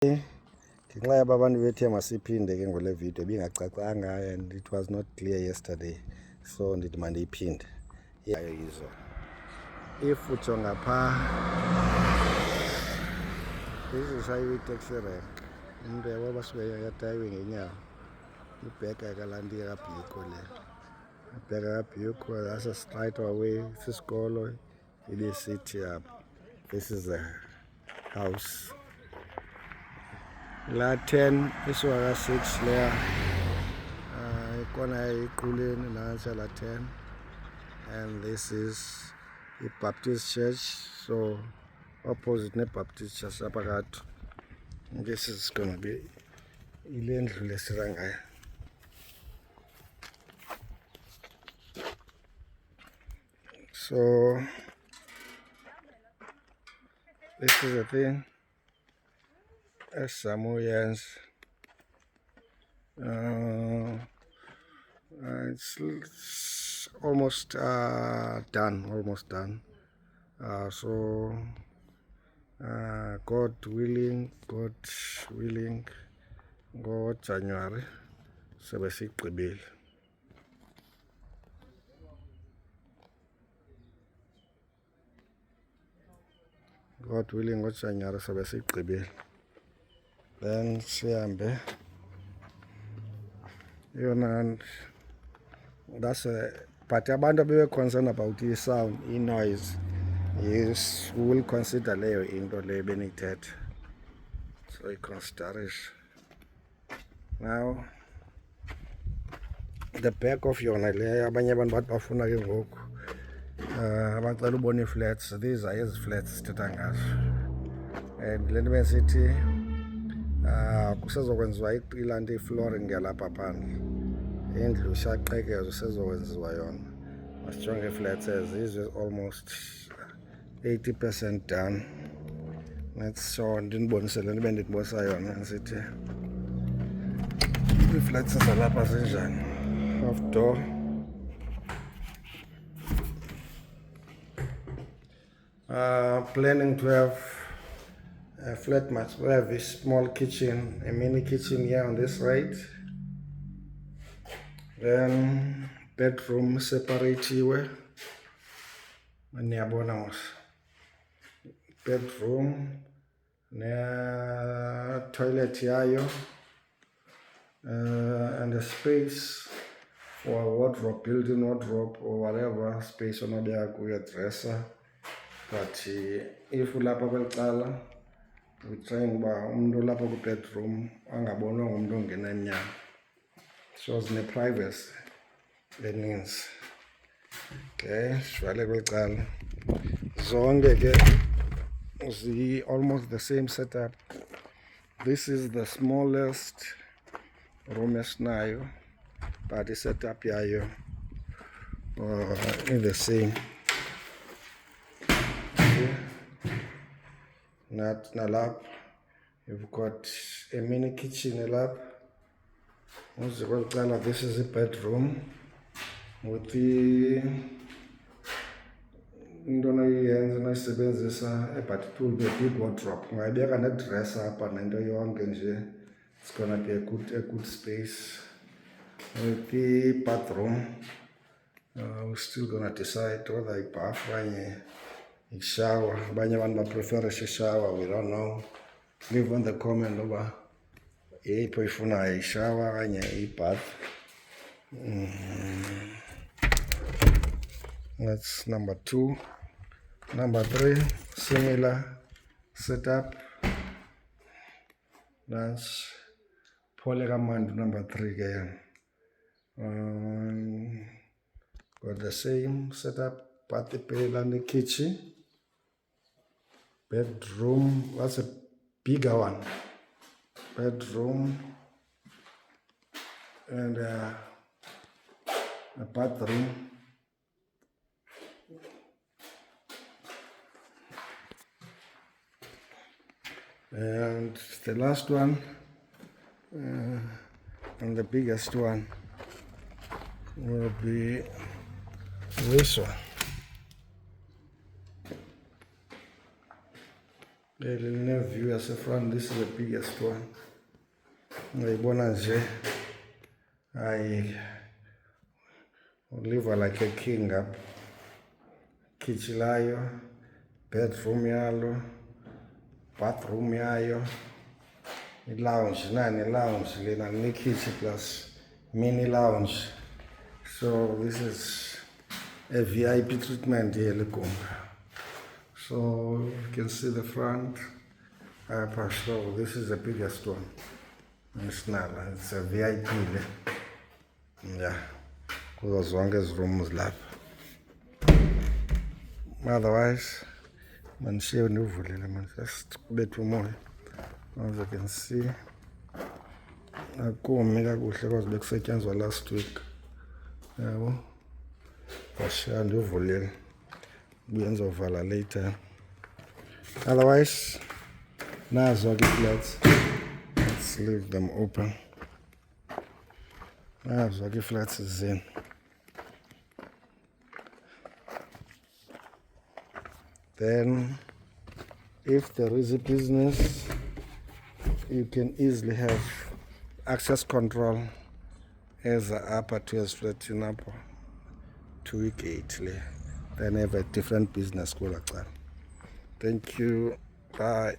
Ngenxa yaba abantu bethe masiphinde ke ngole video bingacacanga and it was not clear yesterday, so ndithi mandiyiphinde yayo yizo. If ujonga phaa izishayiwe itaxi rank, umntu yabo basuke yatayiwe ngenyawo, ibheka yakalandi yakabhiko le, ibheka yakabhiko yase straight away sisikolo ibisithi apha, this is the house. La 10 isuka ka 6 leya ikona iquleni nantsi la 10, and this is i-Baptist Church, so opposite ne-Baptist Church aphakathi. This is gonna be ile ndlu lesira ngayo. So this is the thing Samoyans. It's almost done. So God willing, ngo-January sobe sigqibile. God willing, ngo-January sobe sigqibile. Then sihambe yona, that's but abantu abe concerned about the sound, noise, yes, we will consider leyo into le benithetha, so i-consideration. Now the back of yona le abanye abantu bathi bafuna ke ngoku abacela ubona ii-flats, these are ezi flats sithetha ngazo, and le nto besithi kusezokwenziwa ilanto i-flooring yalapha phandle, indlu ishaqekezo sezokwenziwa yona. Masijonge ii-flats ezizo almost 80% done. Let's show, ndinibonise le nto bendinibonisa yona ndisithi ii-flats zalapha zinjani. Half door, planning to have a flat must have a small kitchen, a mini kitchen here on this side. Then bedroom separatiwe. Niyabona mos. Bedroom ne toilet yayo, and a space for a wardrobe, built-in wardrobe or whatever space onobeka kuyo, dresser. But if ulapha kwelicala we trying uba umuntu olapha ku-bedroom angabonwa ngumntu ongena emnyango, so zine-privacy eninzi. Okay, sivale kwelicala. Zonke ke almost the same setup. This is the smallest room esinayo, but i-setup yayo in the same. Not nalap, you've got a mini kitchen elap. This is a bedroom with the into noyisebenzisa but it will be a big wardrobe. Ungayibeka ne-dresser apha nento yonke nje. It's gonna be a good space. With the bathroom, we're still gonna decide whether a bath or a shower. Abanye abantu prefer a shower, we don't know. Leave on the comment over yeyiphi oyifunayo, i-shower okanye i-bath. That's number 2. Number 3, similar setup. That's Polygamandu number 3 again. Got the same setup, but the kitchen. Bedroom, that's a bigger one. Bedroom and a bathroom. And the last one and the biggest one will be this one. View yasefront. This is the biggest one. Ungayibona nje, I live like a king up. Kitchen layo, bedroom yalo, bathroom yayo, lounge lena ni kitchen plus mini lounge. So this is a VIP treatment here lekumba. So you can see the front. So this is the biggest one. It's a VIP. Yeah, kuzo zonke ezi rooms lapha. Otherwise, manishiye ndivulile man, just kubetha umoya. As you can see, akumi kakuhle because bekusetyenzwa last week. Yabo, bashiya ndivulile. Buyenza uvala later. Otherwise, nazo ke flats. Let's leave them open. Nazo ke flats zini. Then, if there is a business, you can easily have access control as a upper to a flat in upper 2 gate. Then have a different business school. Thank you. Bye.